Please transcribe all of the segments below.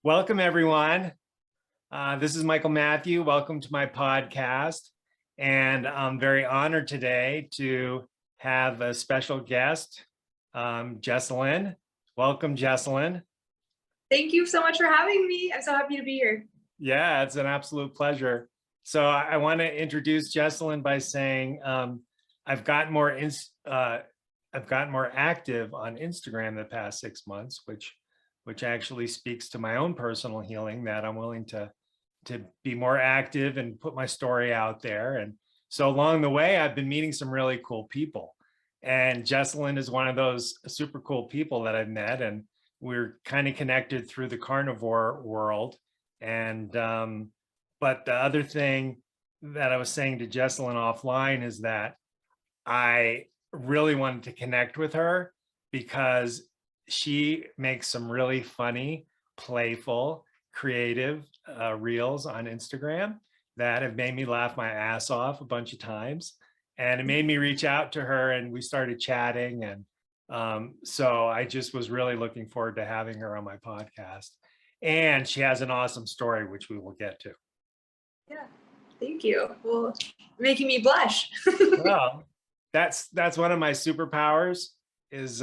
Welcome, everyone. This is Mathieu. Welcome to my podcast. And I'm very honored today to have a special guest, Jessalyn. Welcome, Jessalyn. Thank you so much for having me. I'm so happy to be here. Yeah, it's an absolute pleasure. So I want to introduce Jessalyn by saying I've gotten more active on Instagram the past 6 months, which actually speaks to my own personal healing, that I'm willing to be more active and put my story out there. And so along the way, I've been meeting some really cool people. And Jessalyn is one of those super cool people that I've met. And we're kind of connected through the carnivore world. And but the other thing that I was saying to Jessalyn offline is that I really wanted to connect with her because she makes some really funny, playful, creative reels on Instagram that have made me laugh my ass off a bunch of times. And it made me reach out to her and we started chatting. And so I just was really looking forward to having her on my podcast. And she has an awesome story, which we will get to. Yeah, thank you. Well, making me blush. Well, that's one of my superpowers is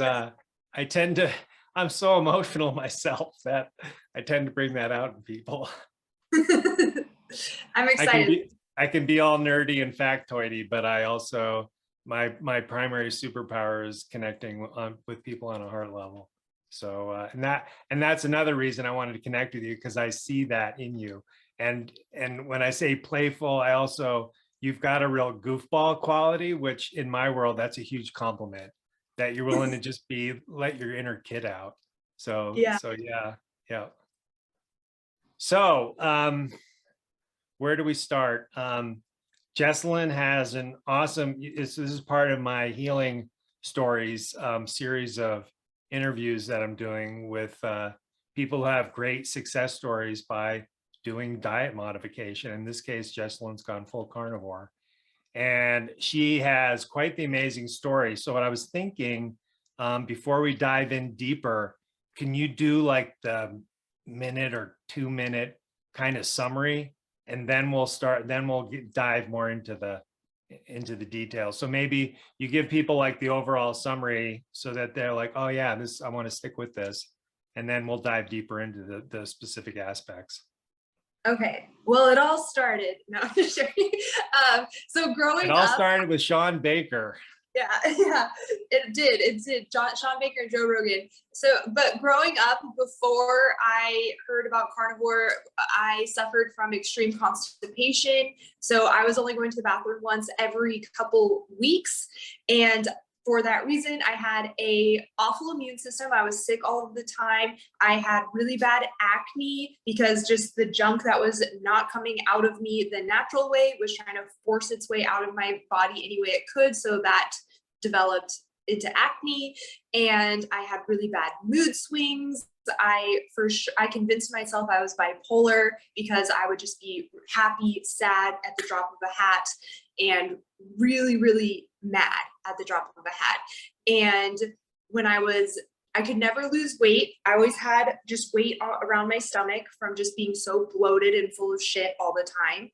I'm so emotional myself that I tend to bring that out in people. I'm excited. I can be all nerdy and factoidy, but I also, my primary superpower is connecting with people on a heart level. So, and that's another reason I wanted to connect with you, because I see that in you. And when I say playful, you've got a real goofball quality, which in my world, that's a huge compliment, that you're willing to just let your inner kid out. So yeah. So where do we start? Jessalyn has an awesome, this is part of my healing stories series of interviews that I'm doing with people who have great success stories by doing diet modification. In this case, Jessalyn's gone full carnivore. And she has quite the amazing story. So what I was thinking, before we dive in deeper, can you do like the minute or 2 minute kind of summary? And then we'll dive more into the details. So maybe you give people like the overall summary so that they're like, oh yeah, I want to stick with this. And then we'll dive deeper into the specific aspects. Okay. Well, it all started. No, I'm just joking. So growing up, it all started with Sean Baker. Yeah, it did. Sean Baker and Joe Rogan. So, but growing up, before I heard about carnivore, I suffered from extreme constipation. So I was only going to the bathroom once every couple weeks. And for that reason, I had an awful immune system. I was sick all of the time. I had really bad acne because just the junk that was not coming out of me the natural way was trying to force its way out of my body any way it could. So that developed into acne. And I had really bad mood swings. I convinced myself I was bipolar because I would just be happy, sad at the drop of a hat, and really, really mad at the drop of a hat. And when I could never lose weight. I always had just weight around my stomach from just being so bloated and full of shit all the time.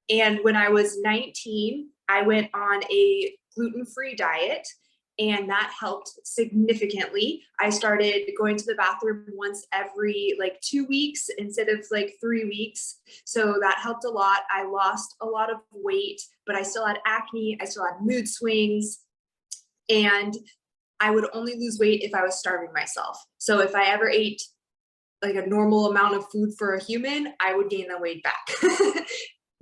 And when I was 19, I went on a gluten-free diet, and that helped significantly. I started going to the bathroom once every 2 weeks instead of 3 weeks. So that helped a lot. I lost a lot of weight, but I still had acne. I still had mood swings. And I would only lose weight if I was starving myself. So if I ever ate a normal amount of food for a human, I would gain the weight back.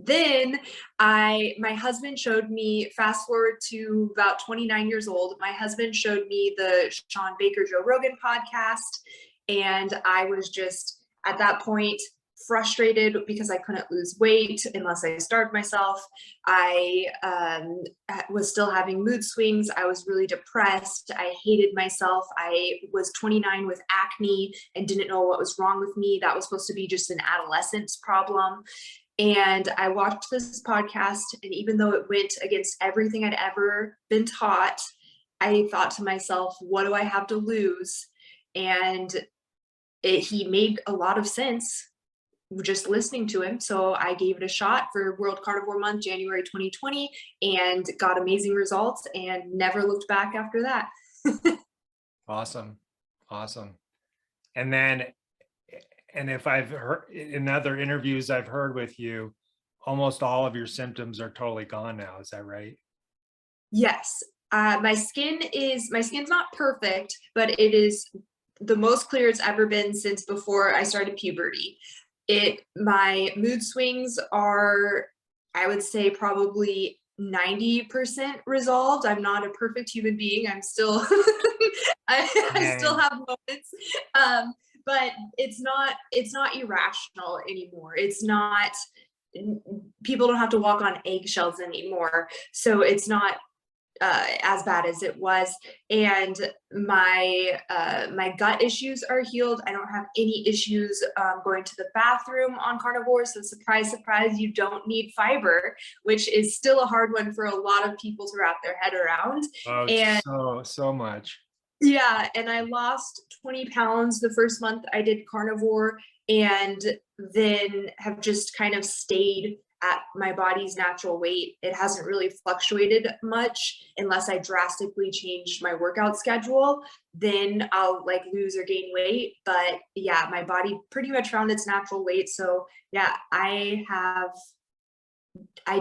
Then my husband showed me, fast forward to about 29 years old, my husband showed me the Sean Baker, Joe Rogan podcast. And I was just at that point frustrated because I couldn't lose weight unless I starved myself. I was still having mood swings. I was really depressed. I hated myself. I was 29 with acne and didn't know what was wrong with me. That was supposed to be just an adolescence problem. And I watched this podcast, and even though it went against everything I'd ever been taught, I thought to myself, what do I have to lose? And he made a lot of sense just listening to him. So I gave it a shot for World Carnivore Month, January 2020, and got amazing results and never looked back after that. Awesome. Awesome. And then, and if I've heard in other interviews I've heard with you, almost all of your symptoms are totally gone now. Is that right? Yes. My skin's not perfect, but it is the most clear it's ever been since before I started puberty. My mood swings are, I would say, probably 90% resolved. I'm not a perfect human being. I'm still, I still have moments. But it's not irrational anymore. It's not, people don't have to walk on eggshells anymore. So it's not as bad as it was, and my gut issues are healed. I don't have any issues going to the bathroom on Carnivore. So surprise, surprise, you don't need fiber, which is still a hard one for a lot of people to wrap their head around. Oh, and so much. Yeah, and I lost 20 pounds the first month I did Carnivore, and then have just kind of stayed at my body's natural weight. It hasn't really fluctuated much unless I drastically changed my workout schedule. Then I'll like lose or gain weight. But yeah, my body pretty much found its natural weight. So yeah, I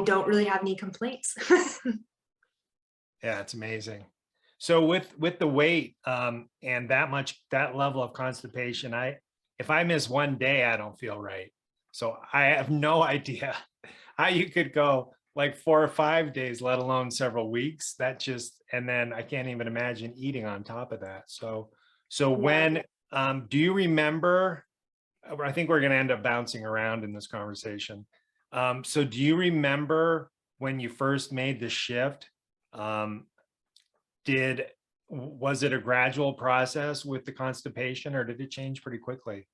don't really have any complaints. Yeah, it's amazing. So with the weight and that level of constipation, if I miss one day, I don't feel right. So I have no idea how you could go like 4 or 5 days, let alone several weeks. And then I can't even imagine eating on top of that. So when, do you remember, I think we're going to end up bouncing around in this conversation. So do you remember when you first made the shift? Was it a gradual process with the constipation, or did it change pretty quickly?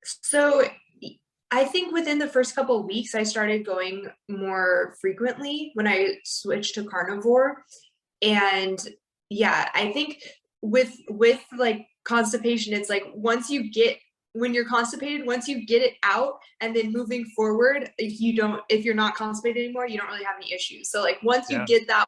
So I think within the first couple of weeks, I started going more frequently when I switched to Carnivore. And yeah, I think with like constipation, it's like when you're constipated, once you get it out and then moving forward, if you're not constipated anymore, you don't really have any issues. So like once you get that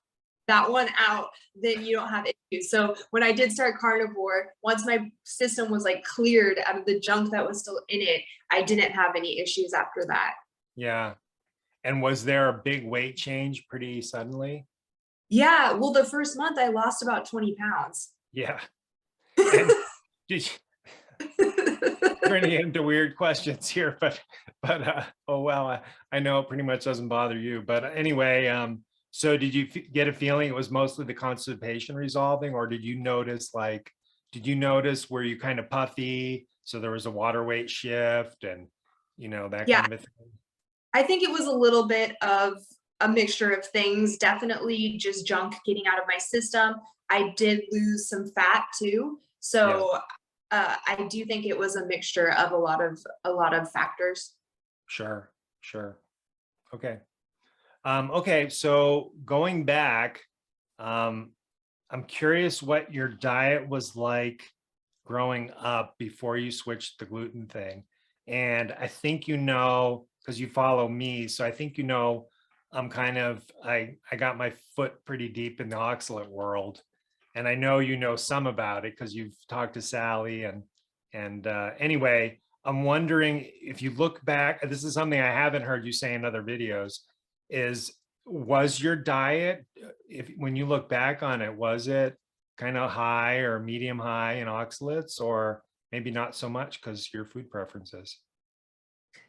one out, then you don't have issues. So when I did start Carnivore, once my system was like cleared out of the junk that was still in it, I didn't have any issues after that. Yeah. And was there a big weight change pretty suddenly? Yeah, well, the first month I lost about 20 pounds. Yeah. And turning into weird questions here, but oh well, I know it pretty much doesn't bother you. But anyway, so did you get a feeling it was mostly the constipation resolving, or did you notice where you kind of puffy, so there was a water weight shift and that kind of a thing? I think it was a little bit of a mixture of things. Definitely just junk getting out of my system. I did lose some fat too. So I do think it was a mixture of a lot of factors. Sure. Okay. Okay, so going back, I'm curious what your diet was like growing up before you switched the gluten thing. And I think because you follow me, so I think I'm I got my foot pretty deep in the oxalate world. And I know some about it because you've talked to Sally and anyway, I'm wondering if you look back, this is something I haven't heard you say in other videos, was your diet, when you look back on it, was it kind of high or medium high in oxalates, or maybe not so much because your food preferences?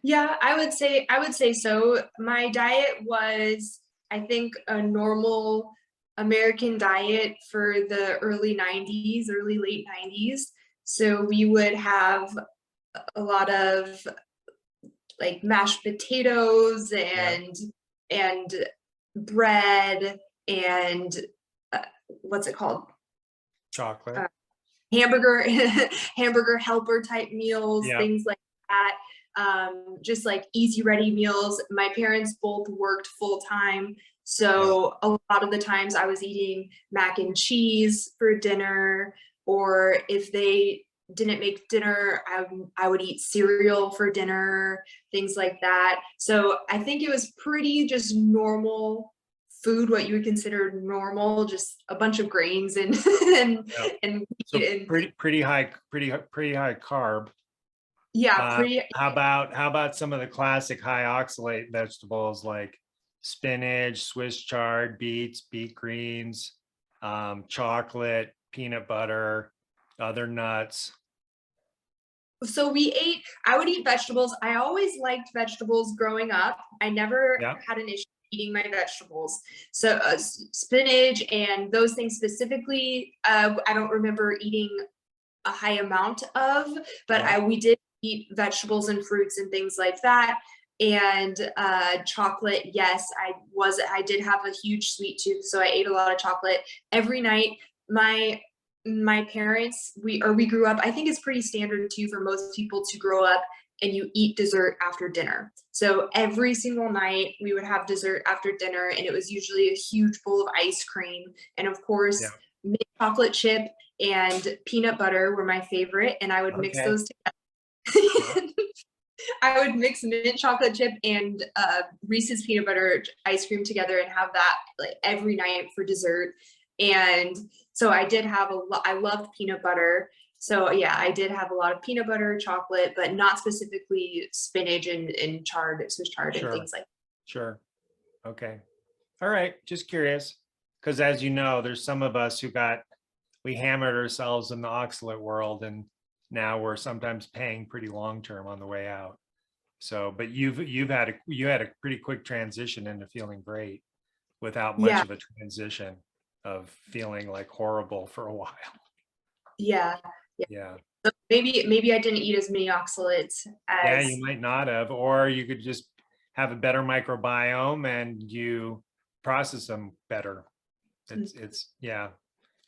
Yeah, I would say so. My diet was, I think, a normal American diet for the early late 90s. So we would have a lot of like mashed potatoes and bread and what's it called? Chocolate. Hamburger helper type meals, things like that. Just like easy ready meals. My parents both worked full time. So a lot of the times I was eating mac and cheese for dinner, or if they didn't make dinner. I would eat cereal for dinner, things like that. So I think it was pretty just normal food, what you would consider normal, just a bunch of grains and Yeah. and So wheat and pretty high carb. yeah, pretty How about some of the classic high oxalate vegetables like spinach, Swiss chard, beets, beet greens, chocolate, peanut butter, other nuts? So I would eat vegetables. I always liked vegetables growing up. I never Yeah. had an issue eating my vegetables. So spinach and those things specifically, I don't remember eating a high amount of, but Yeah. we did eat vegetables and fruits and things like that. And chocolate, yes, I did have a huge sweet tooth, so I ate a lot of chocolate every night. My parents, we grew up, I think it's pretty standard too for most people to grow up and you eat dessert after dinner. So every single night we would have dessert after dinner, and it was usually a huge bowl of ice cream. And of course, Yeah. mint chocolate chip and peanut butter were my favorite, and I would mix Okay. those Yeah. together. I would mix mint chocolate chip and Reese's peanut butter ice cream together and have that like every night for dessert. And so I did have I loved peanut butter. So yeah, I did have a lot of peanut butter, chocolate, but not specifically spinach and Swiss chard and Sure. things like that. Sure. Okay. All right. Just curious. Because as you know, there's some of us we hammered ourselves in the oxalate world, and now we're sometimes paying pretty long term on the way out. So, but you had a pretty quick transition into feeling great without much Yeah, of a transition of feeling like horrible for a while. yeah, yeah. Yeah. So maybe I didn't eat as many oxalates Yeah, as you might not have, or you could just have a better microbiome and you process them better. Yeah.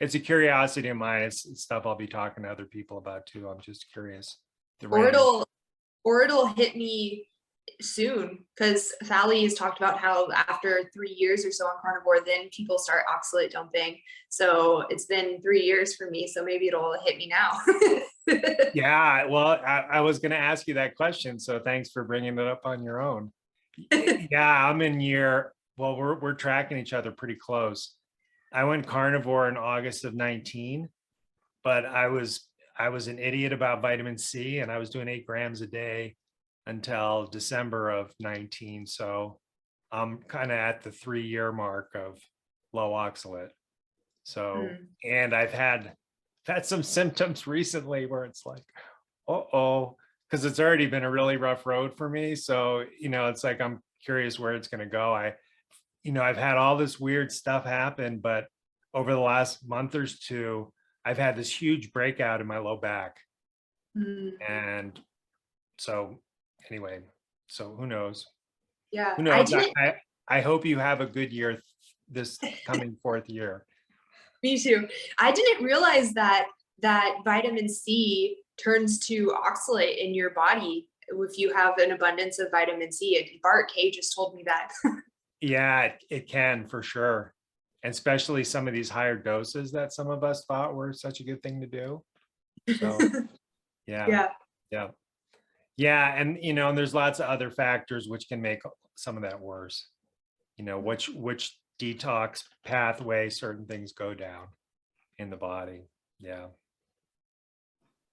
It's a curiosity of mine. It's stuff I'll be talking to other people about too. I'm just curious. The or range. it'll hit me soon, because Sally has talked about how after 3 years or so on carnivore, then people start oxalate dumping. So it's been 3 years for me, so maybe it'll hit me now. Yeah, well, I was going to ask you that question, so thanks for bringing it up on your own. Yeah, I'm in well, we're tracking each other pretty close. I went carnivore in August of 19, but I was an idiot about vitamin C, and I was doing 8 grams a day until December of 19. So I'm kind of at the 3-year mark of low oxalate. So, and I've had some symptoms recently where it's like, uh-oh, because it's already been a really rough road for me. So, it's like, I'm curious where it's going to go. I've had all this weird stuff happen, but over the last month or two, I've had this huge breakout in my low back. And so anyway, so who knows? Yeah, Who knows? I hope you have a good year this coming 4th year. me too. I didn't realize that vitamin C turns to oxalate in your body if you have an abundance of vitamin C. Bart K just told me that. Yeah, it can for sure. And especially some of these higher doses that some of us thought were such a good thing to do. So yeah. And and there's lots of other factors which can make some of that worse. Which detox pathway certain things go down in the body. Yeah.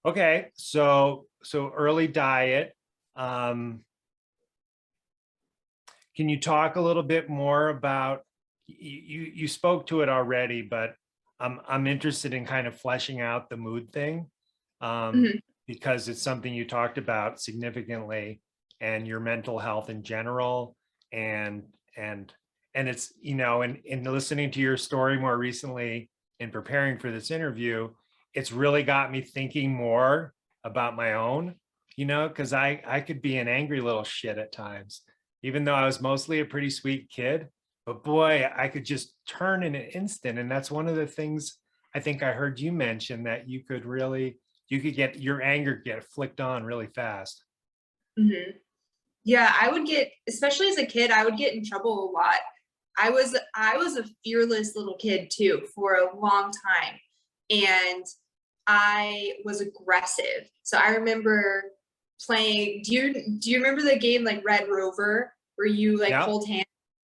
Okay, so early diet. Can you talk a little bit more about, you spoke to it already, but I'm interested in kind of fleshing out the mood thing, because it's something you talked about significantly, and your mental health in general, and it's, in listening to your story more recently in preparing for this interview, it's really got me thinking more about my own, because I could be an angry little shit at times, even though I was mostly a pretty sweet kid. But boy, I could just turn in an instant. And that's one of the things I think I heard you mention, that you could get your anger get flicked on really fast. Yeah, I would especially as a kid, I would get in trouble a lot. I was a fearless little kid too for a long time. And I was aggressive. So I remember playing, do you remember the game like Red Rover, where you like Yep. hold hands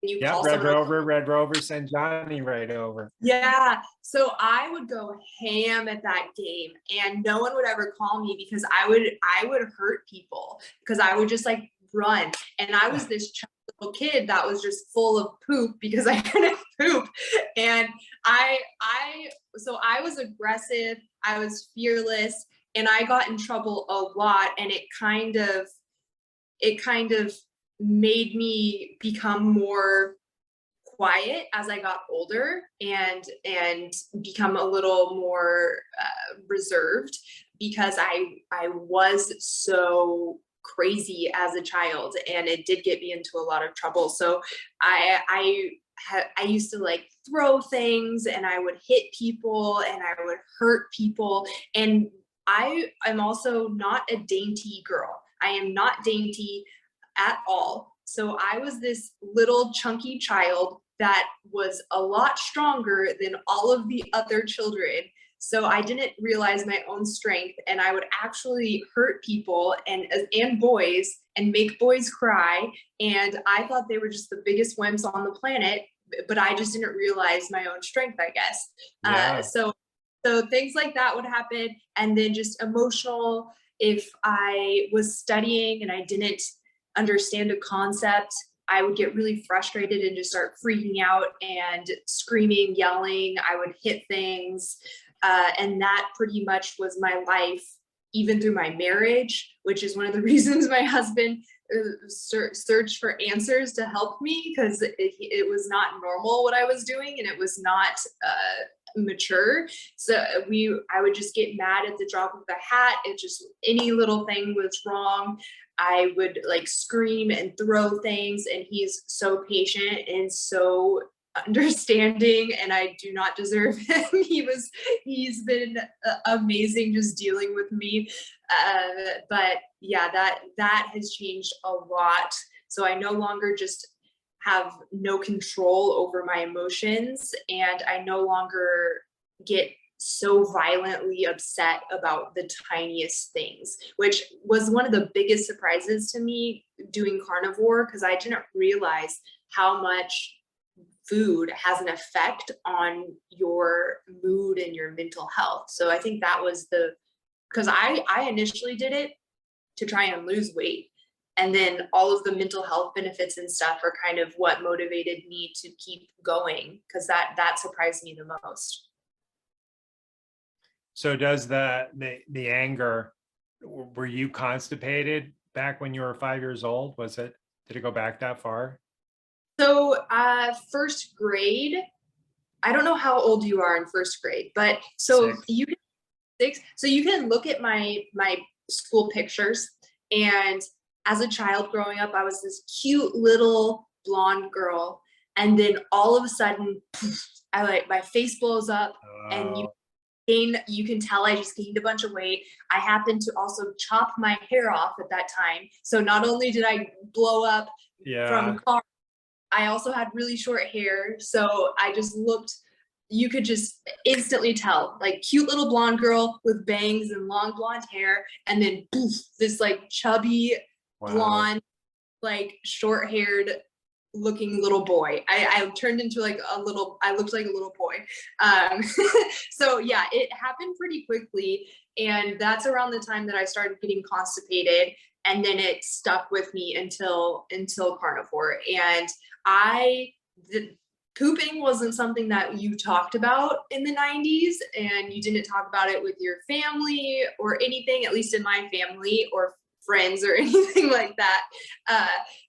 and you Yep. call Red someone Rover, Red Rover, send Johnny right over. Yeah. So I would go ham at that game, and no one would ever call me because I would hurt people because I would just like run. And I was this little kid that was just full of poop because I couldn't poop. And so I was aggressive, I was fearless, and I got in trouble a lot. And it kind of made me become more quiet as I got older, and become a little more reserved, because I was so crazy as a child, and it did get me into a lot of trouble. So I used to like throw things, and I would hit people, and I would hurt people. And I am also not a dainty girl. I am not dainty at all. So I was this little chunky child that was a lot stronger than all of the other children. So I didn't realize my own strength, and I would actually hurt people and boys, and make boys cry. And I thought they were just the biggest wimps on the planet, but I just didn't realize my own strength, I guess. Yeah. So things like that would happen. And then just emotional, if I was studying and I didn't understand a concept, I would get really frustrated and just start freaking out and screaming, yelling. I would hit things. And that pretty much was my life, even through my marriage, which is one of the reasons my husband searched for answers to help me, because it was not normal what I was doing, and it was not mature. So I would just get mad at the drop of a hat. It just, any little thing was wrong, I would like scream and throw things. And he's so patient and so understanding, and I do not deserve him. He's been amazing just dealing with me. But yeah, that has changed a lot. So I no longer just have no control over my emotions, and I no longer get so violently upset about the tiniest things, which was one of the biggest surprises to me doing carnivore, because I didn't realize how much food has an effect on your mood and your mental health. So I think that was because I initially did it to try and lose weight. And then all of the mental health benefits and stuff are kind of what motivated me to keep going, because that surprised me the most. So does the anger, were you constipated back when you were 5 years old? Did it go back that far? So first grade, I don't know how old you are in first grade, but so you can look at my school pictures, and as a child growing up, I was this cute little blonde girl, and then all of a sudden, my face blows up, and you can tell I just gained a bunch of weight. I happened to also chop my hair off at that time, so not only did I blow up from car, I also had really short hair. So I just looked, you could just instantly tell, like, cute little blonde girl with bangs and long blonde hair, and then poof, this like chubby blonde, like short haired looking little boy. I turned into like I looked like a little boy. So yeah, it happened pretty quickly. And that's around the time that I started getting constipated. And then it stuck with me until carnivore. And pooping wasn't something that you talked about in the 90s, and you didn't talk about it with your family or anything, at least in my family or friends or anything like that.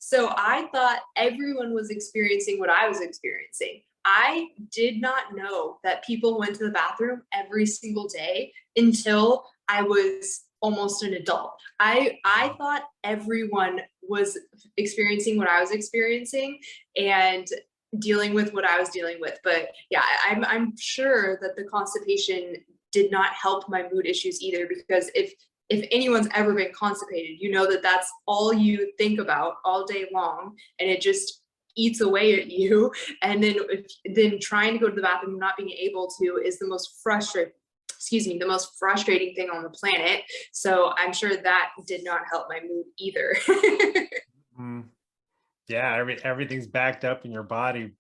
So I thought everyone was experiencing what I was experiencing. I did not know that people went to the bathroom every single day until I was almost an adult. I thought everyone was experiencing what I was experiencing and dealing with what I was dealing with. But yeah, I'm sure that the constipation did not help my mood issues either, because if anyone's ever been constipated, you know that that's all you think about all day long, and it just eats away at you. And then trying to go to the bathroom and not being able to is the most excuse me, the most frustrating thing on the planet. So I'm sure that did not help my mood either. Mm. Yeah, everything's backed up in your body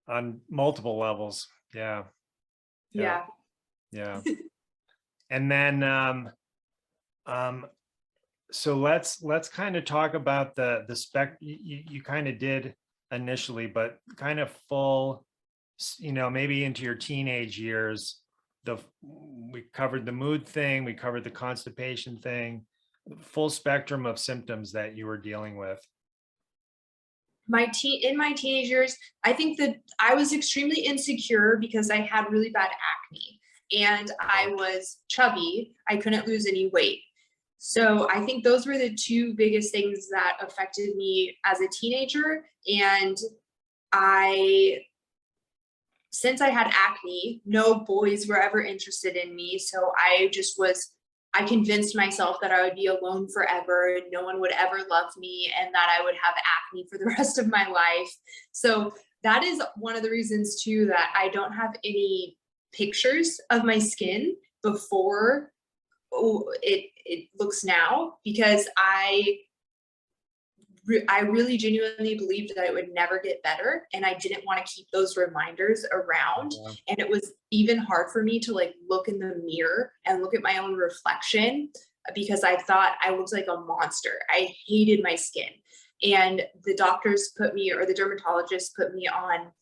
on multiple levels. Yeah. Yeah. Yeah. And then so let's kind of talk about the spec you kind of did initially, but kind of full, maybe into your teenage years. We covered the mood thing, we covered the constipation thing, full spectrum of symptoms that you were dealing with. In my teenage years, I think that I was extremely insecure because I had really bad acne and I was chubby. I couldn't lose any weight. So I think those were the two biggest things that affected me as a teenager. And since I had acne, no boys were ever interested in me. So I convinced myself that I would be alone forever and no one would ever love me and that I would have acne for the rest of my life. So that is one of the reasons too that I don't have any pictures of my skin before it looks now, because I really genuinely believed that it would never get better, and I didn't want to keep those reminders around. Yeah. And it was even hard for me to like look in the mirror and look at my own reflection, because I thought I looked like a monster. I hated my skin. And the doctors put me, or the dermatologist put me on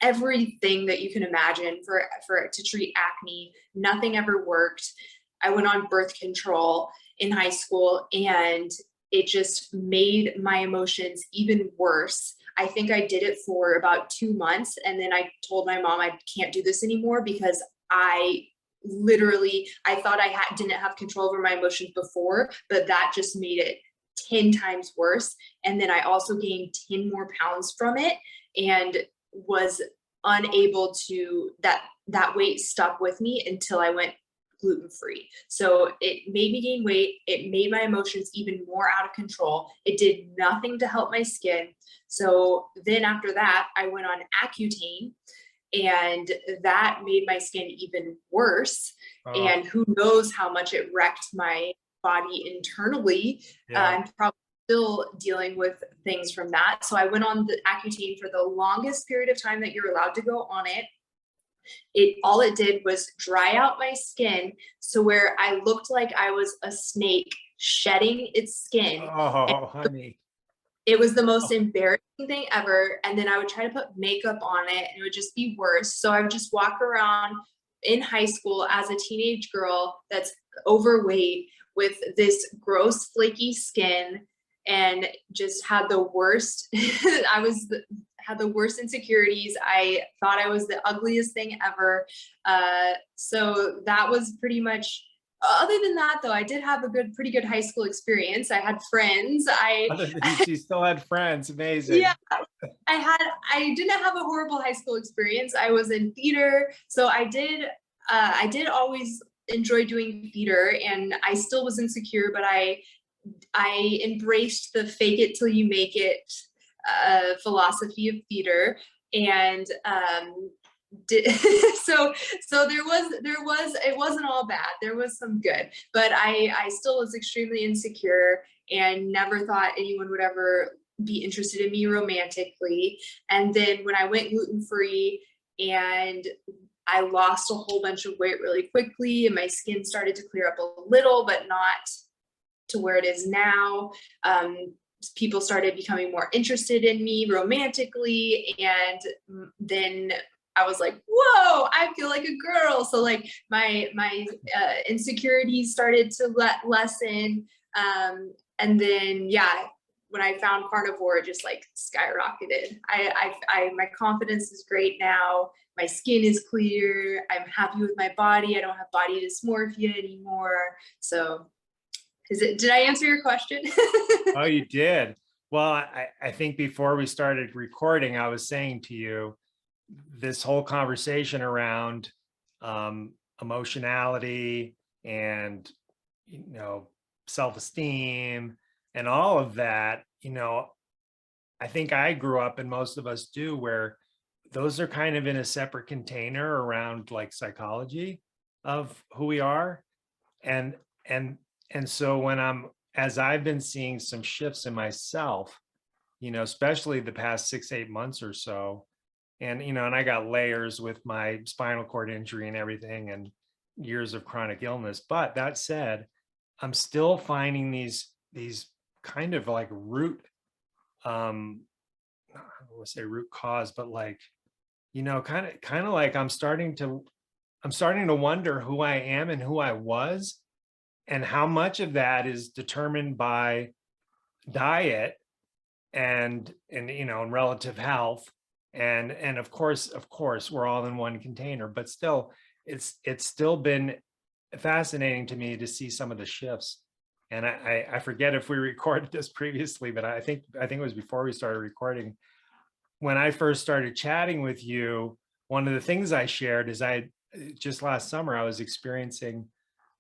everything that you can imagine to treat acne. Nothing ever worked. I went on birth control in high school, and it just made my emotions even worse. I think I did it for about 2 months, and then I told my mom I can't do this anymore, because I thought I didn't have control over my emotions before, but that just made it 10 times worse. And then I also gained 10 more pounds from it, and was unable to, that weight stuck with me until I went gluten-free. So it made me gain weight. It made my emotions even more out of control. It did nothing to help my skin. So then after that, I went on Accutane, and that made my skin even worse. Oh, And who knows how much it wrecked my body internally. yeah. I'm probably still dealing with things from that. So I went on the Accutane for the longest period of time that you're allowed to go on it. All it did was dry out my skin, so where I looked like I was a snake shedding its skin. Oh, honey. It was the most embarrassing thing ever. And then I would try to put makeup on it, and it would just be worse. So I would just walk around in high school as a teenage girl that's overweight with this gross flaky skin, and just had the worst had the worst insecurities. I thought I was the ugliest thing ever. So that was pretty much, other than that though, I did have a pretty good high school experience. I had friends. She still had friends. Amazing. Yeah, I didn't have a horrible high school experience. I was in theater. So I did always enjoy doing theater, and I still was insecure, but I embraced the fake it till you make it philosophy of theater. And so it wasn't all bad. There was some good, but I still was extremely insecure and never thought anyone would ever be interested in me romantically. And then when I went gluten-free, and I lost a whole bunch of weight really quickly, and my skin started to clear up a little, but not to where it is now. People started becoming more interested in me romantically, and then I was like, whoa, I feel like a girl. So like my insecurities started to lessen. And then, yeah, when I found Carnivore, it just like skyrocketed. My confidence is great now. My skin is clear. I'm happy with my body. I don't have body dysmorphia anymore. So did I answer your question? Oh, you did. Well, I think before we started recording, I was saying to you, this whole conversation around emotionality and, self-esteem and all of that, I think I grew up, and most of us do, where those are kind of in a separate container around like psychology. of who we are. And and and so when as I've been seeing some shifts in myself, especially the past 6, 8 months or so, and and I got layers with my spinal cord injury and everything, and years of chronic illness. But that said, I'm still finding these kind of like um I don't want to say root cause, but like, kind of like I'm starting to wonder who I am and who I was, and how much of that is determined by diet and relative health. And of course we're all in one container, but still it's still been fascinating to me to see some of the shifts. And I forget if we recorded this previously, but I think it was before we started recording. When I first started chatting with you, one of the things I shared is I just last summer I was experiencing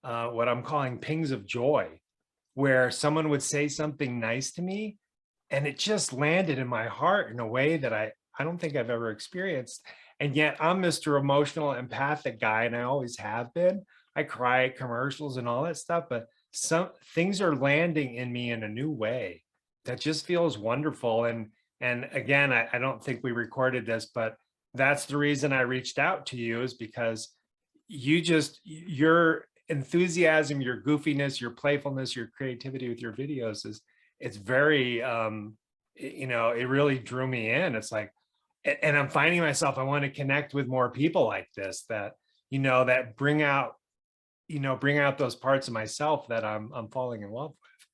what I'm calling pings of joy, where someone would say something nice to me and it just landed in my heart in a way that I don't think I've ever experienced. And yet I'm Mr. Emotional empathic guy, and I always have been. I cry at commercials and all that stuff, but some things are landing in me in a new way that just feels wonderful. And again, I don't think we recorded this, but that's the reason I reached out to you, is because your enthusiasm, your goofiness, your playfulness, your creativity with your videos it's very it really drew me in. It's like, and I'm finding myself, I want to connect with more people like this, that that bring out those parts of myself that I'm falling in love with.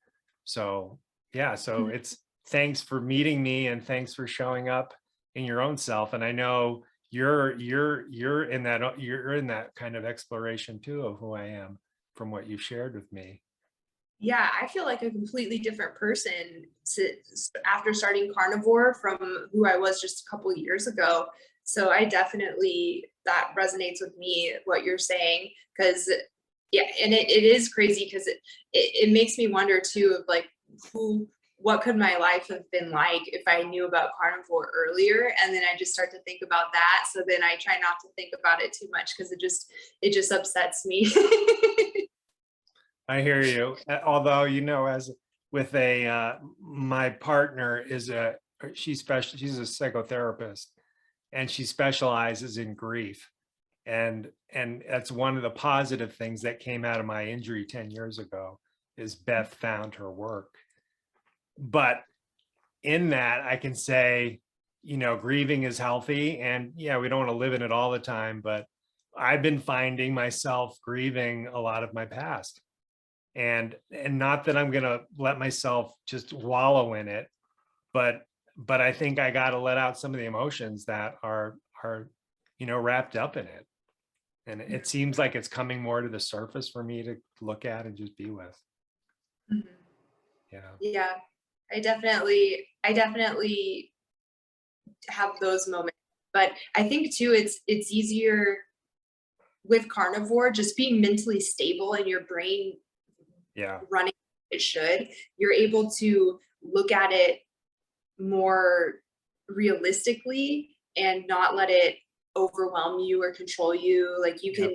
So yeah, so it's thanks for meeting me, and thanks for showing up in your own self. And I know you're in that kind of exploration too of who I am, from what you've shared with me. Yeah, I feel like a completely different person after starting Carnivore from who I was just a couple of years ago. So I definitely, that resonates with me, what you're saying, because yeah, and it is crazy because it makes me wonder too of like what could my life have been like if I knew about Carnivore earlier. And then I just start to think about that. So then I try not to think about it too much because it just upsets me. I hear you. Although, as with my partner she's a psychotherapist, and she specializes in grief. And that's one of the positive things that came out of my injury 10 years ago, is Beth found her work. But in that, I can say, grieving is healthy, and yeah, we don't want to live in it all the time, but I've been finding myself grieving a lot of my past. And not that I'm going to let myself just wallow in it, but I think I got to let out some of the emotions that are wrapped up in it. And it seems like it's coming more to the surface for me to look at and just be with. Mhm. Yeah. Yeah, I definitely have those moments. But I think too, it's easier with Carnivore, just being mentally stable and your brain Yeah. running it should. You're able to look at it more realistically and not let it overwhelm you or control you. Like you can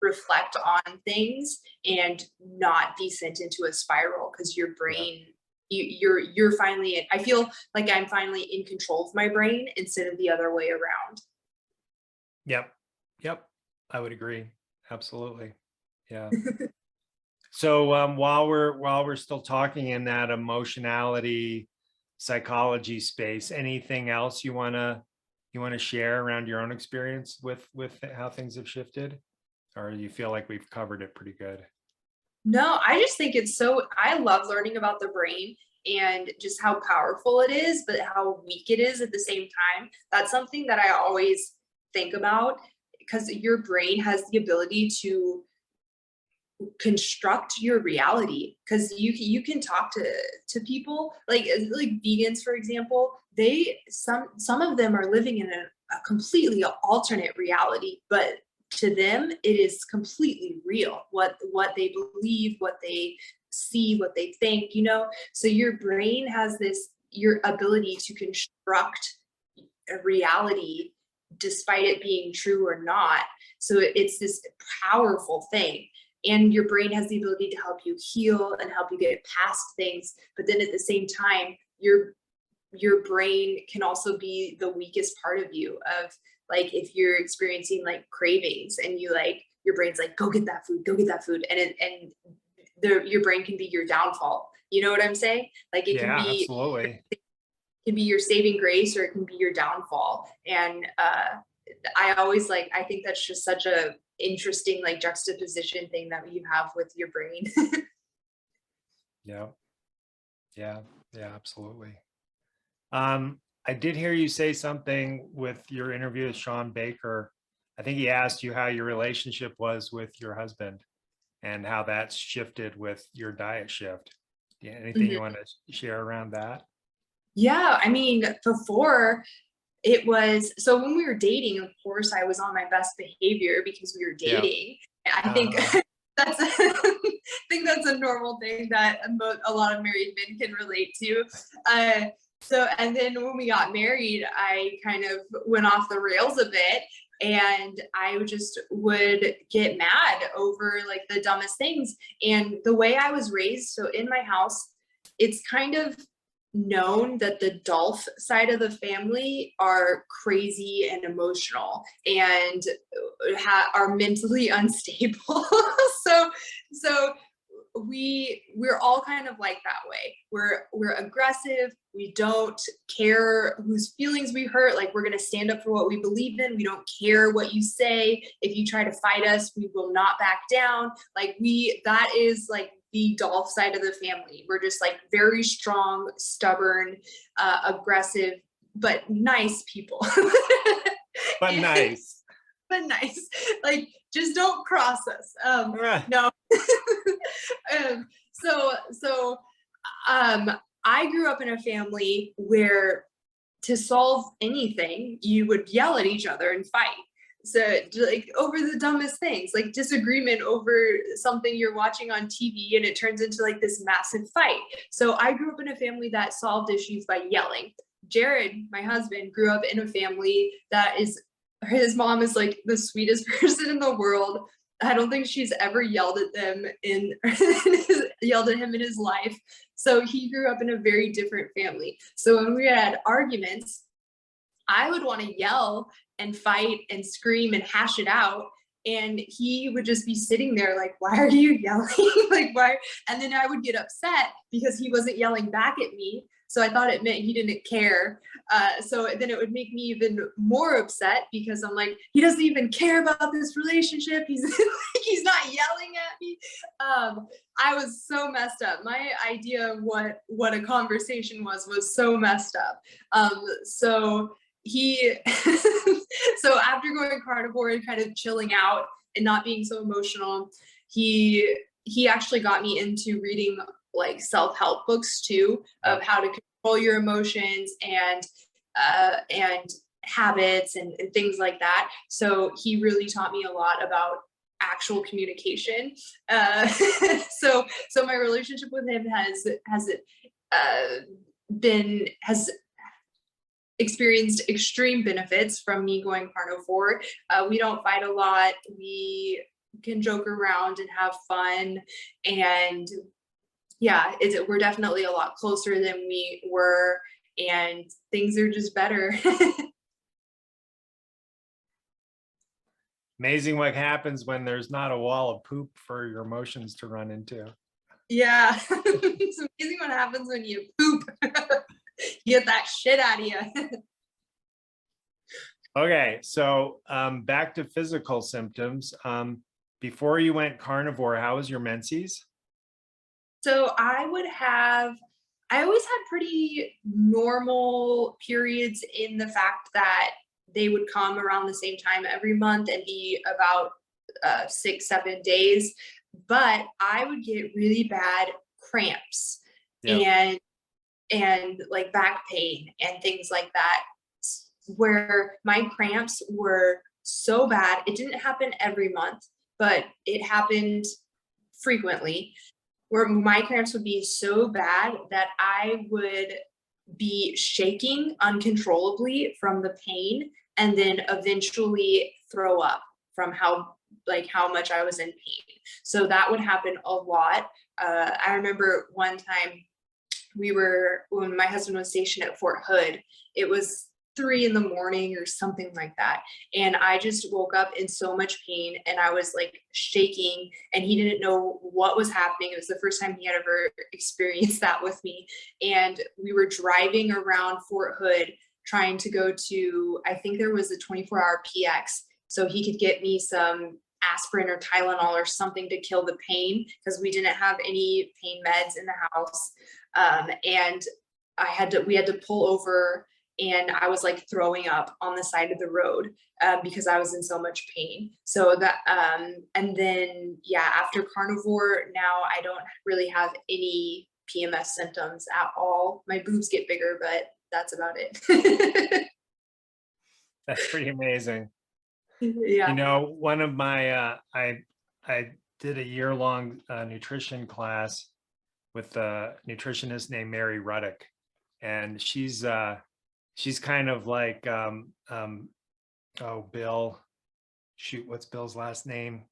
reflect on things and not be sent into a spiral because your brain you're finally, I feel like I'm finally in control of my brain instead of the other way around. Yep. Yep. I would agree. Absolutely. Yeah. So while we're still talking in that emotionality psychology space, anything else you want to share around your own experience with how things have shifted, or you feel like we've covered it pretty good? No, I just think I love learning about the brain and just how powerful it is, but how weak it is at the same time. That's something that I always think about because your brain has the ability to construct your reality because you can talk to people like vegans, for example. Some of them are living in a completely alternate reality, but to them it is completely real what they believe, what they see, what they think, so your brain has this your ability to construct a reality despite it being true or not. So it's this powerful thing. And your brain has the ability to help you heal and help you get past things. But then at the same time, your brain can also be the weakest part of you, of like, if you're experiencing like cravings and you like, your brain's like, go get that food. And your brain can be your downfall. You know what I'm saying? Like it Yeah, absolutely. can be your saving grace, or it can be your downfall. And I think that's just such a interesting like juxtaposition thing that you have with your brain. Yeah. Yeah. Yeah, absolutely. I did hear you say something with your interview with Sean Baker. I think he asked you how your relationship was with your husband and how that's shifted with your diet shift. Yeah, anything you want to share around that? Yeah, I mean, before it was, so when we were dating, of course, I was on my best behavior because we were Yeah. dating. I think that's that's a normal thing that a lot of married men can relate to. And then when we got married, I kind of went off the rails a bit, and I just would get mad over like the dumbest things. And the way I was raised, so in my house, it's kind of known that the Dolph side of the family are crazy and emotional and are mentally unstable. so we're all kind of like that way. We're aggressive. We don't care whose feelings we hurt. Like, we're going to stand up for what we believe in. We don't care what you say. If you try to fight us, we will not back down. Like, that is like the Dolph side of the family. We're just like very strong, stubborn, aggressive, but nice people. But nice. But nice. Like, just don't cross us. No. I grew up in a family where, to solve anything, you would yell at each other and fight. So like over the dumbest things, like disagreement over something you're watching on TV, and it turns into like this massive fight. So I grew up in a family that solved issues by yelling. Jared, my husband, grew up in a family that his mom is like the sweetest person in the world. I don't think she's ever yelled at him in his life. So he grew up in a very different family. So when we had arguments, I would want to yell and fight and scream and hash it out. And he would just be sitting there like, why are you yelling? Like, why? And then I would get upset because he wasn't yelling back at me. So I thought it meant he didn't care. So then it would make me even more upset because I'm like, he doesn't even care about this relationship. He's not yelling at me. I was so messed up. My idea of what a conversation was so messed up. So after going carnivore and kind of chilling out and not being so emotional, he actually got me into reading like self-help books too, of how to control your emotions and habits and things like that. So he really taught me a lot about actual communication. So my relationship with him has experienced extreme benefits from me going carnivore. We don't fight a lot. We can joke around and have fun, and yeah, we're definitely a lot closer than we were, and things are just better. Amazing what happens when there's not a wall of poop for your emotions to run into. Yeah. It's amazing what happens when you poop. You get that shit out of you. Okay, so back to physical symptoms. Before you went carnivore, how was your menses? So I always had pretty normal periods, in the fact that they would come around the same time every month and be about 6-7 days. But I would get really bad cramps. Yep. and like back pain and things like that, where my cramps were so bad. It didn't happen every month, but it happened frequently, where my cramps would be so bad that I would be shaking uncontrollably from the pain. and then eventually throw up from how much I was in pain. So that would happen a lot. I remember one time when my husband was stationed at Fort Hood, it was 3 a.m. or something like that. And I just woke up in so much pain and I was like shaking, and he didn't know what was happening. It was the first time he had ever experienced that with me. And we were driving around Fort Hood trying to go to, I think there was a 24-hour PX, so he could get me some aspirin or Tylenol or something to kill the pain, because we didn't have any pain meds in the house. And we had to pull over, and I was like throwing up on the side of the road because I was in so much pain. So that, and then, yeah, after Carnivore, now I don't really have any PMS symptoms at all. My boobs get bigger, but that's about it. That's pretty amazing. Yeah. You know, one of my, I did a year-long nutrition class with a nutritionist named Mary Ruddick, and she's kind of like, Bill, shoot, what's Bill's last name?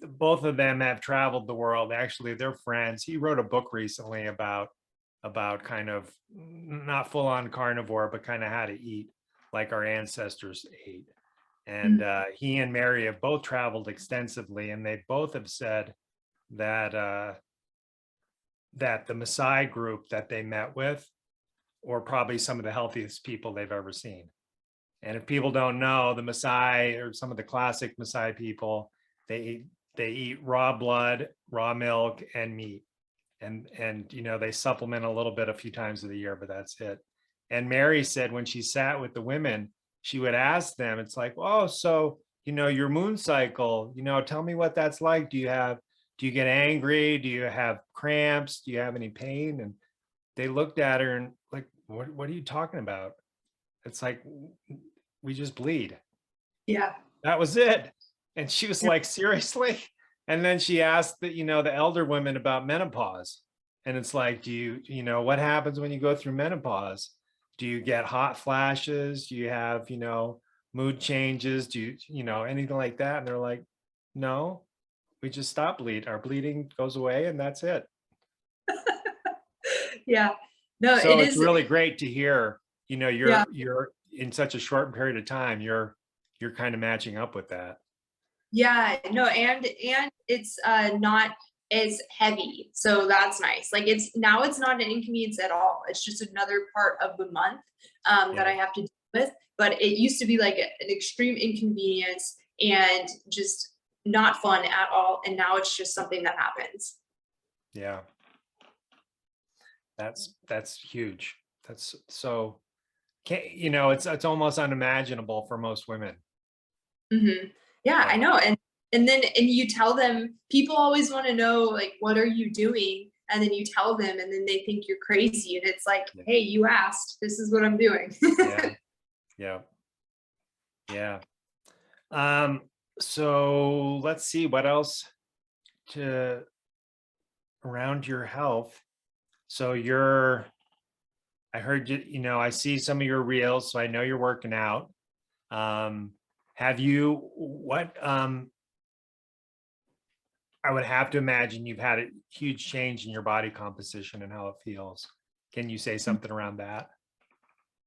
Both of them have traveled the world. Actually, they're friends. He wrote a book recently about kind of not full on carnivore, but kind of how to eat like our ancestors ate. And he and Mary have both traveled extensively, and they both have said that that the Maasai group that they met with were probably some of the healthiest people they've ever seen. And if people don't know, the Maasai, or some of the classic Maasai people, they eat raw blood, raw milk, and meat. And you know, they supplement a little bit a few times of the year, but that's it. And Mary said when she sat with the women, she would ask them, it's like, oh, so, you know, your moon cycle, you know, tell me what that's like. Do you get angry? Do you have cramps? Do you have any pain? And they looked at her and like, what are you talking about? It's like, we just bleed. Yeah. That was it. And she was like, seriously? And then she asked the, you know, the elder women about menopause. And it's like, do you know, what happens when you go through menopause? Do you get hot flashes? Do you have, you know, mood changes? Do you know, anything like that? And they're like, no, we just stop bleeding. Our bleeding goes away and that's it. Yeah. No, So it it's is. really great to hear, you know, Yeah. you're in such a short period of time, you're kind of matching up with that. Yeah, no, and it's not as heavy. So that's nice. Like it's not an inconvenience at all. It's just another part of the month that I have to deal with. But it used to be like an extreme inconvenience and just not fun at all. And now it's just something that happens. Yeah. That's huge. That's so, you know, it's almost unimaginable for most women. Mm-hmm. Yeah, I know. And then you tell them, people always want to know, like, what are you doing? And then you tell them, and then they think you're crazy. And it's like, hey, you asked, this is what I'm doing. Yeah. So let's see what else around your health. So I heard you know, I see some of your reels, so I know you're working out. Have you, I would have to imagine you've had a huge change in your body composition and how it feels. Can you say something around that?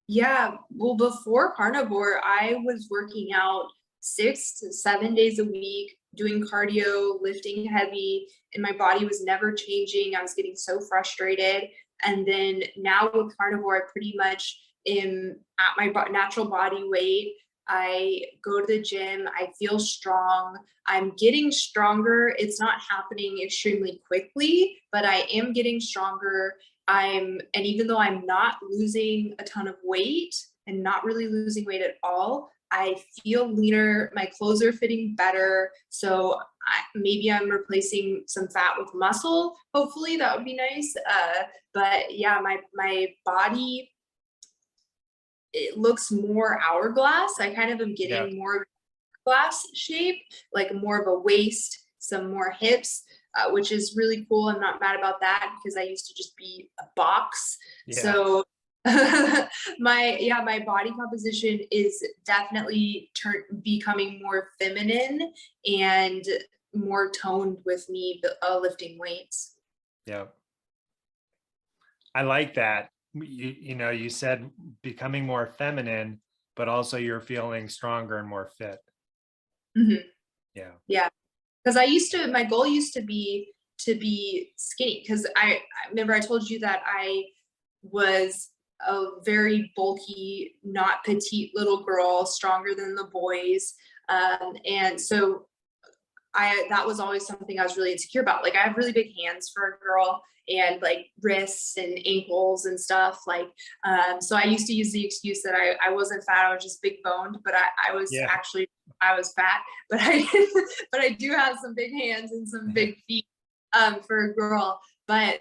Yeah, well, before Carnivore, I was working out 6 to 7 days a week, doing cardio, lifting heavy, and my body was never changing. I was getting so frustrated. And then now with Carnivore, I pretty much am at my natural body weight. I go to the gym, I feel strong, I'm getting stronger. It's not happening extremely quickly, but I am getting stronger. And even though I'm not losing a ton of weight and not really losing weight at all, I feel leaner, my clothes are fitting better. So maybe I'm replacing some fat with muscle. Hopefully that would be nice. But yeah, my body, it looks more hourglass. I kind of am getting more glass shape, like more of a waist, some more hips. which is really cool. I'm not mad about that because I used to just be a box. Yeah. So my body composition is definitely becoming more feminine and more toned with me lifting weights. Yeah. I like that. You know, you said becoming more feminine, but also you're feeling stronger and more fit. Mhm. Yeah. Yeah. Because my goal used to be skinny. Because I remember I told you that I was a very bulky, not petite little girl, stronger than the boys. And so that was always something I was really insecure about. Like I have really big hands for a girl and like wrists and ankles and stuff. Like, so I used to use the excuse that I wasn't fat, I was just big boned, but I was actually, I was fat, but but I do have some big hands and some big feet for a girl. But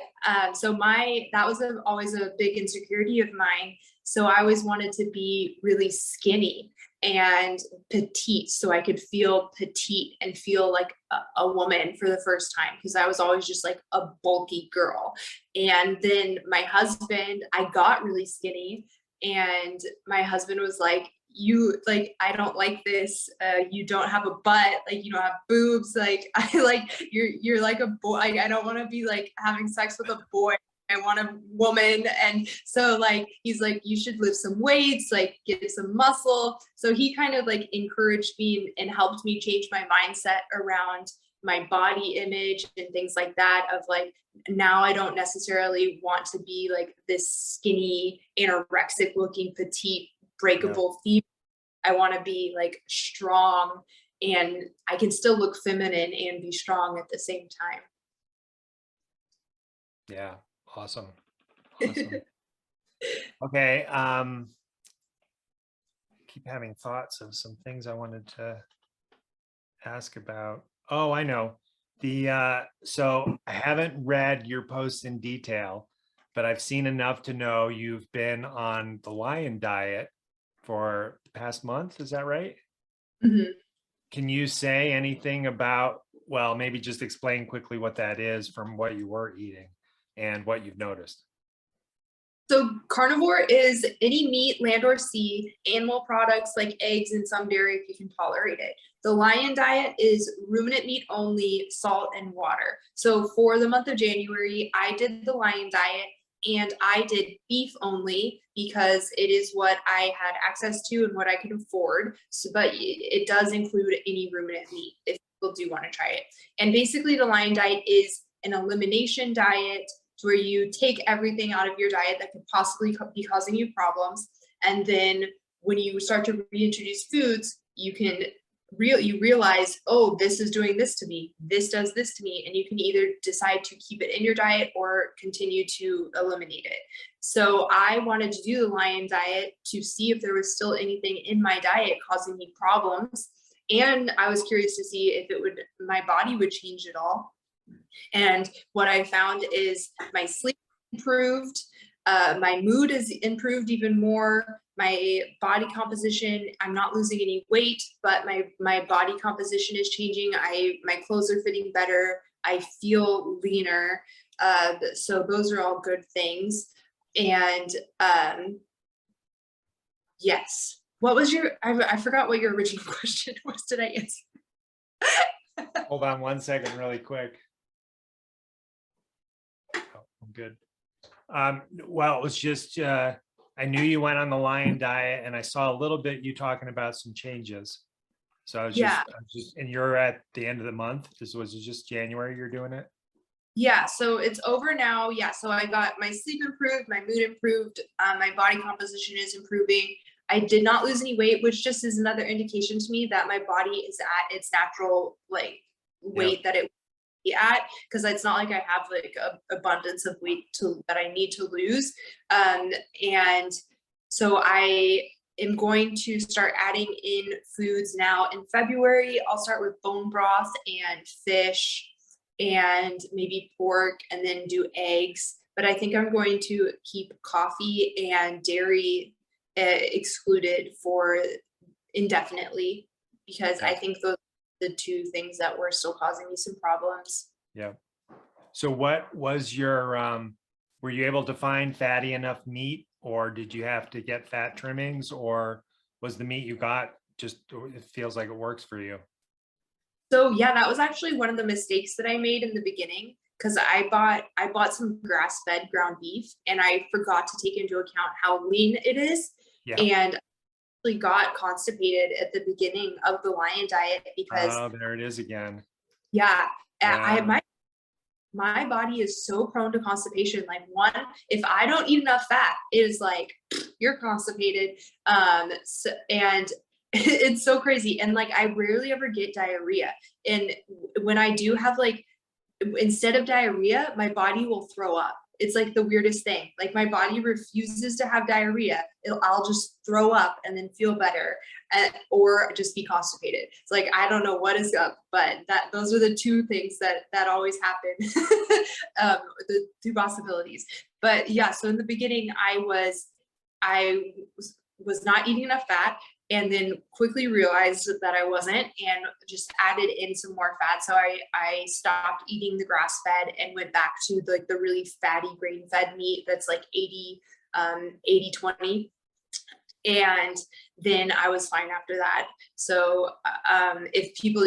so that was always a big insecurity of mine. So I always wanted to be really skinny and petite, so I could feel petite and feel like a woman for the first time, because I was always just like a bulky girl. And then my husband, I got really skinny, and my husband was like, I don't like this, you don't have a butt, like you don't have boobs, like I like you're like a boy, I don't want to be like having sex with a boy, I want a woman. And so like he's like, you should lift some weights, like get some muscle. So he kind of like encouraged me and helped me change my mindset around my body image and things like that, of like, now I don't necessarily want to be like this skinny anorexic looking petite breakable female. I want to be like strong, and I can still look feminine and be strong at the same time. Yeah. Awesome. Awesome. Okay. Keep having thoughts of some things I wanted to ask about. Oh, I know. So I haven't read your posts in detail, but I've seen enough to know you've been on the lion diet for the past month. Is that right? Mm-hmm. Can you say anything about, well, maybe just explain quickly what that is from what you were eating and what you've noticed? So carnivore is any meat, land or sea, animal products like eggs and some dairy if you can tolerate it. The lion diet is ruminant meat only, salt and water. So for the month of January, I did the lion diet, and I did beef only because it is what I had access to and what I could afford. So, but it does include any ruminant meat if people do want to try it. And basically the lion diet is an elimination diet, where you take everything out of your diet that could possibly be causing you problems. And then when you start to reintroduce foods, you realize, oh, this is doing this to me, this does this to me, and you can either decide to keep it in your diet or continue to eliminate it. So I wanted to do the lion diet to see if there was still anything in my diet causing me problems. And I was curious to see if my body would change at all. And what I found is my sleep improved, my mood is improved even more, my body composition, I'm not losing any weight, but my body composition is changing. My clothes are fitting better, I feel leaner. So those are all good things. And yes. What was I forgot what your original question was. Did I answer? Hold on one second really quick. I'm good. Well, it was just, I knew you went on the lion diet, and I saw a little bit you talking about some changes. So I was just, and you're at the end of the month. Was it just January you're doing it? Yeah, so it's over now. Yeah, so I got my sleep improved, my mood improved, my body composition is improving. I did not lose any weight, which just is another indication to me that my body is at its natural like weight that it be at, because it's not like I have like a abundance of weight that I need to lose. And so I am going to start adding in foods now in February. I'll start with bone broth and fish and maybe pork, and then do eggs. But I think I'm going to keep coffee and dairy excluded for indefinitely, because I think those are the two things that were still causing me some problems. Yeah. So what was your, were you able to find fatty enough meat, or did you have to get fat trimmings, or was the meat you got just, it feels like it works for you? So yeah, that was actually one of the mistakes that I made in the beginning, because I bought some grass-fed ground beef and I forgot to take into account how lean it is. Yeah. And actually got constipated at the beginning of the lion diet because Oh, there it is again. yeah, I Yeah. my body is so prone to constipation. Like, one, if I don't eat enough fat, it is like you're constipated. And it's so crazy. And like I rarely ever get diarrhea. And when I do have, like, instead of diarrhea, my body will throw up. It's like the weirdest thing. Like my body refuses to have diarrhea. I'll just throw up and then feel better, or just be constipated. It's like, I don't know what is up, but those are the two things that always happen. The two possibilities. But yeah, so in the beginning, I was not eating enough fat, and then quickly realized that I wasn't, and just added in some more fat. So I stopped eating the grass fed and went back to like the really fatty grain fed meat that's like 80-20. And then I was fine after that. So if people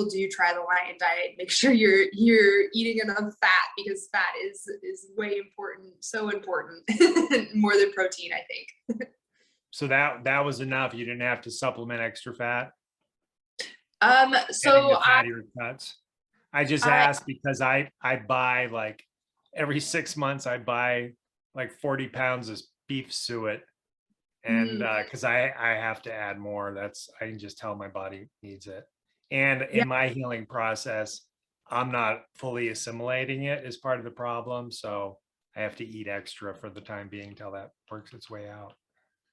do try the lion diet, make sure you're eating enough fat, because fat is way important, so important, more than protein, I think. So that was enough. You didn't have to supplement extra fat. So Getting the fattier cuts. I just asked because I buy, like, every 6 months I buy like 40 pounds of beef suet, and because I have to add more. I can just tell my body needs it. And yeah, in my healing process, I'm not fully assimilating it as part of the problem, so I have to eat extra for the time being till that works its way out.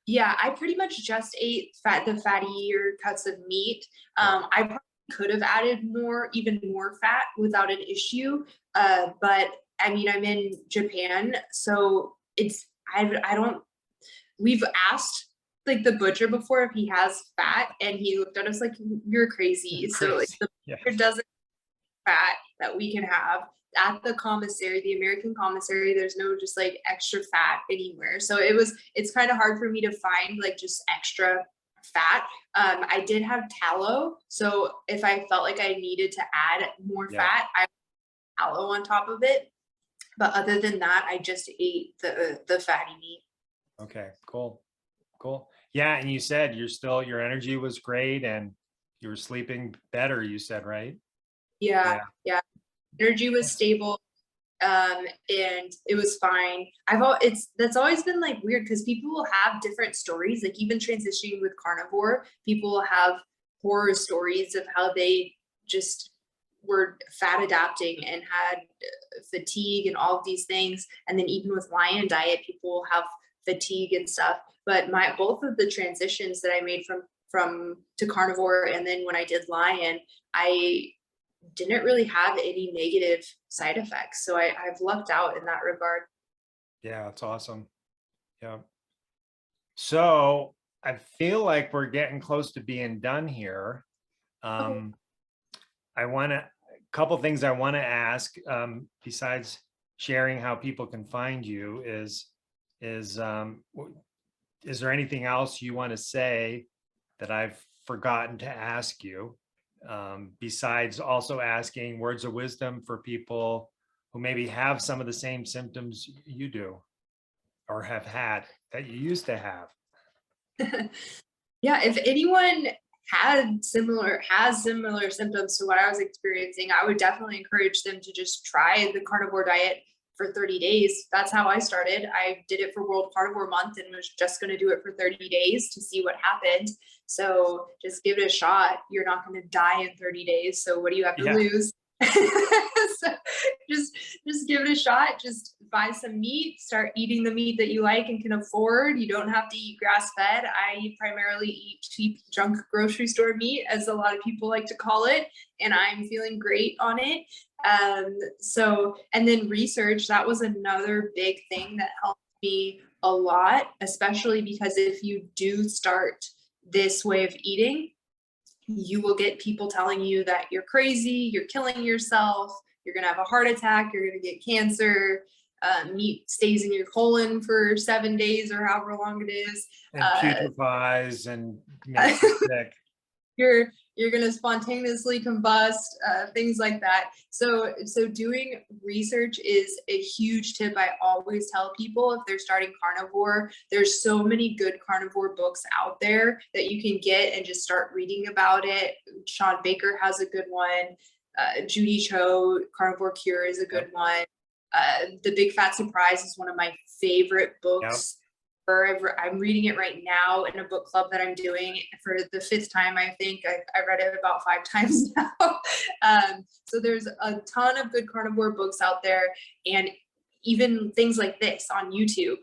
yeah, I pretty much just ate the fattier cuts of meat. I probably could have added even more fat without an issue. But I mean, I'm in Japan, so I don't, we've asked like the butcher before if he has fat, and he looked at us like, you're crazy. So like the butcher doesn't have fat that we can have at the commissary, the American commissary. There's no just like extra fat anywhere. So it's kind of hard for me to find like just extra fat. I did have tallow. So if I felt like I needed to add more fat, I put tallow on top of it. But other than that, I just ate the fatty meat. Okay, cool. Cool. Yeah. And you said your energy was great and you were sleeping better, you said, right? Yeah. Energy was stable. And it was fine. That's always been like weird, because people will have different stories. Like even transitioning with carnivore, people will have horror stories of how they just were fat adapting and had fatigue and all of these things. And then even with lion diet, people will have fatigue and stuff. But both of the transitions that I made from to carnivore, and then when I did lion, I didn't really have any negative side effects. So I've lucked out in that regard. Yeah, it's awesome. Yeah. So I feel like we're getting close to being done here. Okay. A couple things I want to ask, besides sharing how people can find you, is there anything else you want to say that I've forgotten to ask you? Besides also asking words of wisdom for people who maybe have some of the same symptoms you do, or have had, that you used to have. Yeah, if anyone has similar symptoms to what I was experiencing, I would definitely encourage them to just try the carnivore diet for 30 days. That's how I started. I did it for World Carnivore Month and was just going to do it for 30 days to see what happened. So just give it a shot. You're not going to die in 30 days. So what do you have to lose? So just give it a shot. Just buy some meat, start eating the meat that you like and can afford. You don't have to eat grass fed. I primarily eat cheap junk grocery store meat, as a lot of people like to call it, and I'm feeling great on it. And then research, that was another big thing that helped me a lot, especially because if you do start this way of eating, you will get people telling you that you're crazy, you're killing yourself, you're going to have a heart attack, you're going to get cancer, meat stays in your colon for 7 days or however long it is. And putrefies and makes you sick. You're going to spontaneously combust, things like that. So doing research is a huge tip. I always tell people if they're starting carnivore, there's so many good carnivore books out there that you can get and just start reading about it. Sean Baker has a good one. Judy Cho, Carnivore Cure is a good one. The Big Fat Surprise is one of my favorite books. I'm reading it right now in a book club that I'm doing for the 5th time. I think I read it about 5 times now. So there's a ton of good carnivore books out there, and even things like this on YouTube,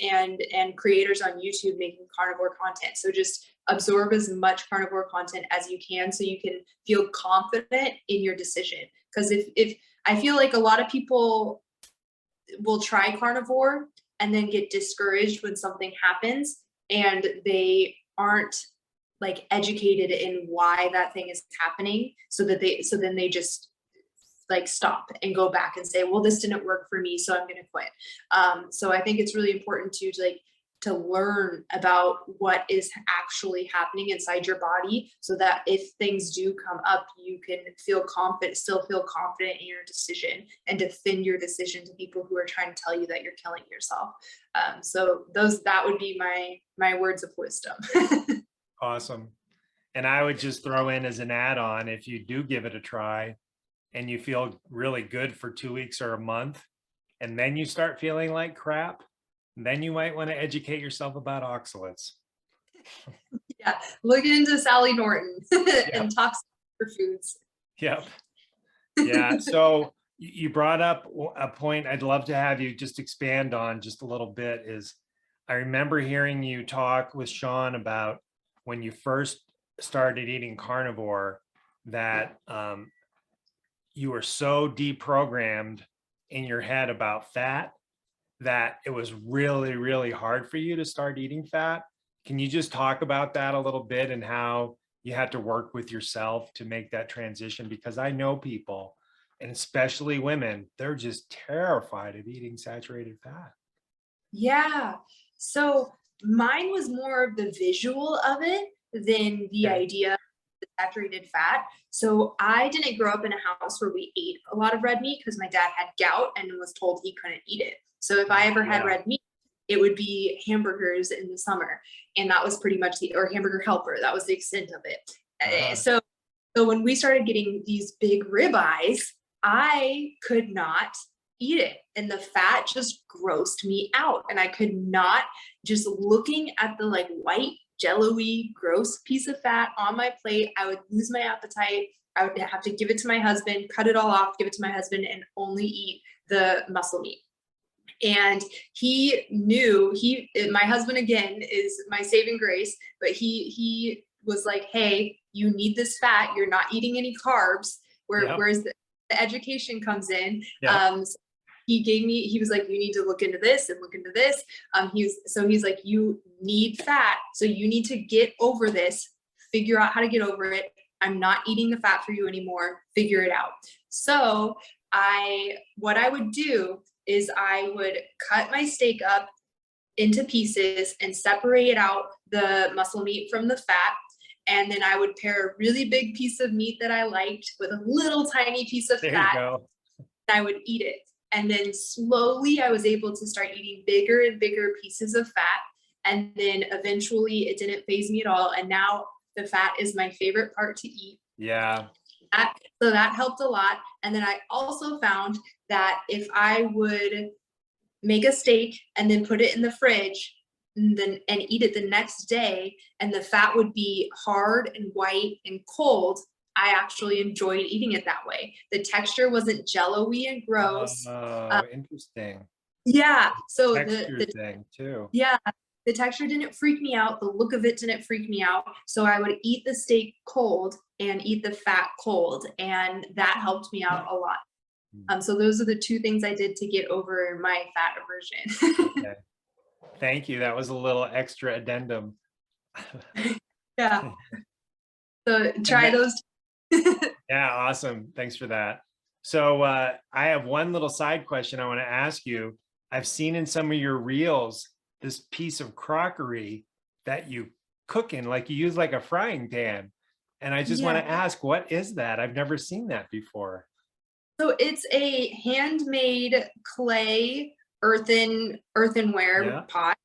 and creators on YouTube making carnivore content. So just absorb as much carnivore content as you can so you can feel confident in your decision. Because if I feel like a lot of people will try carnivore and then get discouraged when something happens and they aren't like educated in why that thing is happening, so then they just like stop and go back and say, well, this didn't work for me, so I'm going to quit. So I think it's really important to learn about what is actually happening inside your body, so that if things do come up, you can still feel confident in your decision, and defend your decision to people who are trying to tell you that you're killing yourself. So that would be my words of wisdom. Awesome. And I would just throw in as an add-on, if you do give it a try and you feel really good for 2 weeks or a month, and then you start feeling like crap, then you might want to educate yourself about oxalates. Yeah, look into Sally Norton and toxic foods. Yep. Yeah. So you brought up a point I'd love to have you just expand on just a little bit. Is I remember hearing you talk with Sean about when you first started eating carnivore, that you were so deprogrammed in your head about fat that it was really, really hard for you to start eating fat. Can you just talk about that a little bit, and how you had to work with yourself to make that transition? Because I know people, and especially women, they're just terrified of eating saturated fat. Yeah. So mine was more of the visual of it than the idea of the saturated fat. So I didn't grow up in a house where we ate a lot of red meat, because my dad had gout and was told he couldn't eat it. So if I ever had red meat, it would be hamburgers in the summer. And that was pretty much or Hamburger Helper. That was the extent of it. So when we started getting these big ribeyes, I could not eat it. And the fat just grossed me out. And I could not, just looking at the like white, jello-y, gross piece of fat on my plate, I would lose my appetite. I would have to give it to my husband, cut it all off, give it to my husband, and only eat the muscle meat. And he knew, my husband again is my saving grace, but he was like, hey, you need this fat. You're not eating any carbs. Whereas the education comes in. So he was like, you need to look into this and look into this. He's like, you need fat. So you need to get over this, figure out how to get over it. I'm not eating the fat for you anymore. Figure it out. So what I would do is I would cut my steak up into pieces and separate out the muscle meat from the fat. And then I would pair a really big piece of meat that I liked with a little tiny piece of fat. And I would eat it. And then slowly I was able to start eating bigger and bigger pieces of fat. And then eventually it didn't faze me at all. And now the fat is my favorite part to eat. Yeah. So that helped a lot. And then I also found that if I would make a steak and then put it in the fridge and eat it the next day, and the fat would be hard and white and cold, I actually enjoyed eating it that way. The texture wasn't jello-y and gross. Oh, interesting. Yeah. So the thing too. Yeah. The texture didn't freak me out. The look of it didn't freak me out. So I would eat the steak cold and eat the fat cold. And that helped me out a lot. So those are the two things I did to get over my fat aversion. Okay. Thank you. That was a little extra addendum. Yeah. So try those. Yeah. Awesome. Thanks for that. So I have one little side question I want to ask you. I've seen in some of your reels this piece of crockery that you cook in, like you use like a frying pan. And I just want Yeah. to ask, what is that? I've never seen that before. So it's a handmade clay earthenware Yeah. pot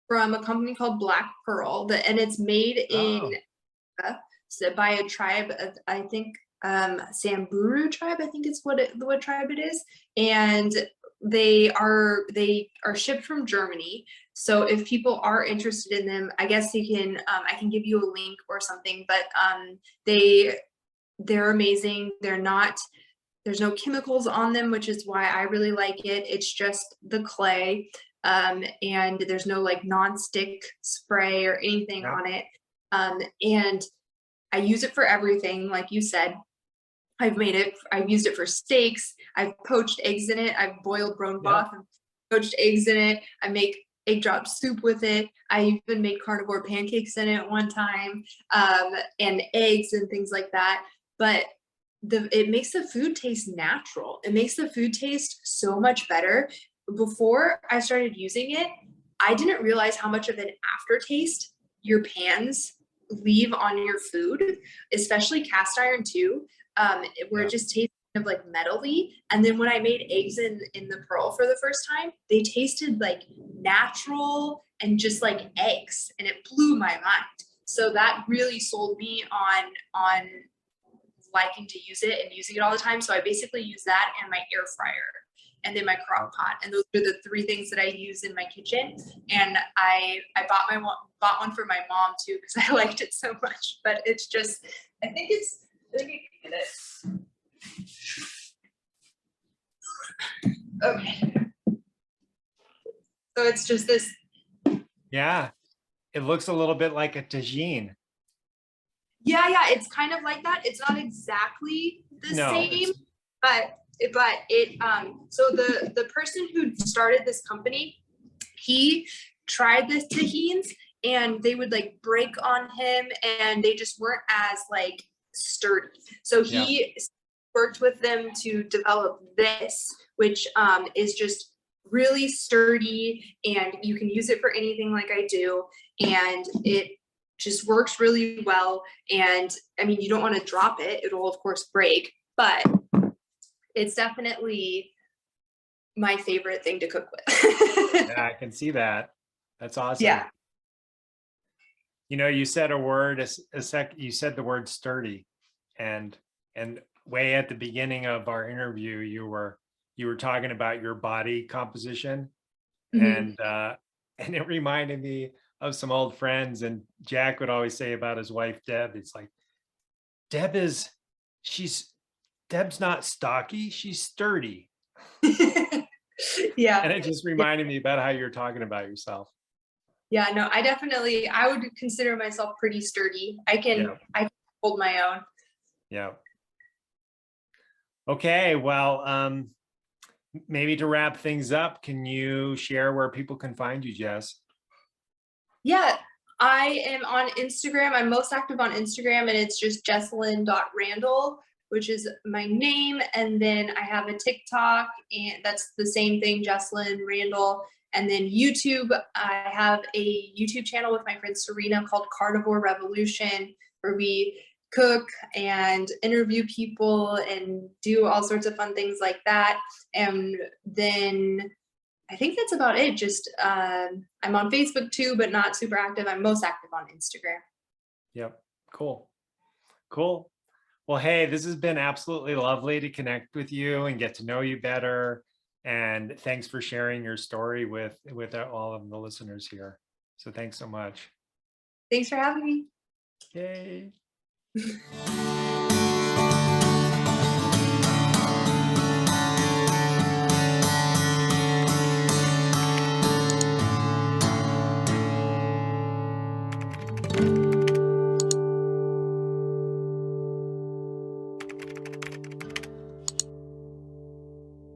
from a company called Black Pearl, and it's made in Oh, so by a tribe of, I think, Samburu tribe, I think is what tribe it is. And they are shipped from Germany. So if people are interested in them, I guess you can I can give you a link or something, but they're amazing. There's no chemicals on them, which is why I really like it. It's just the clay, and there's no like non-stick spray or anything yeah. on it. And I use it for everything, like you said. I've used it for steaks. I've poached eggs in it. I've boiled bone Yeah. broth and poached eggs in it. I make egg drop soup with it. I even made carnivore pancakes in it one time, and eggs and things like that. But it makes the food taste natural. It makes the food taste so much better. Before I started using it, I didn't realize how much of an aftertaste your pans leave on your food, especially cast iron too, where Yeah. it just tastes kind of like metally. And then when I made eggs in the Pearl for the first time, they tasted like natural and just like eggs, and it blew my mind. So that really sold me on liking to use it and using it all the time. So I basically use that and my air fryer and then my crock pot. And those are the three things that I use in my kitchen. And I bought one for my mom too, because I liked it so much. But it's just, I think I can get it. Okay. So it's just this. Yeah. It looks a little bit like a tagine. Yeah, it's kind of like that. It's not exactly the No, same, but it so the person who started this company, he tried the tahines and they would like break on him and they just weren't as like sturdy. So he worked with them to develop this, which is just really sturdy and you can use it for anything like I do, and it just works really well. And I mean, you don't want to drop it, it'll of course break, but it's definitely my favorite thing to cook with. yeah, I can see that. That's awesome. Yeah. You know, you said a word you said the word sturdy, and way at the beginning of our interview, you were talking about your body composition, Mhm. and it reminded me of some old friends, and Jack would always say about his wife, Deb, it's like, Deb's not stocky, she's sturdy. Yeah. And it just reminded me about how you're talking about yourself. Yeah, no, I would consider myself pretty sturdy. I can hold my own. Yeah. Okay, well, maybe to wrap things up, can you share where people can find you, Jess? Yeah, I am on Instagram. I'm most active on Instagram, and it's just Jessalyn.Randall, which is my name. And then I have a TikTok, and that's the same thing, Jessalyn Randall. And then YouTube, I have a YouTube channel with my friend Serena called Carnivore Revolution, where we cook and interview people and do all sorts of fun things like that. And then I think that's about it. Just I'm on Facebook too, but not super active. I'm most active on Instagram. Yep. Cool. Cool. Well, hey, this has been absolutely lovely to connect with you and get to know you better. And thanks for sharing your story with all of the listeners here. So thanks so much. Thanks for having me. Yay.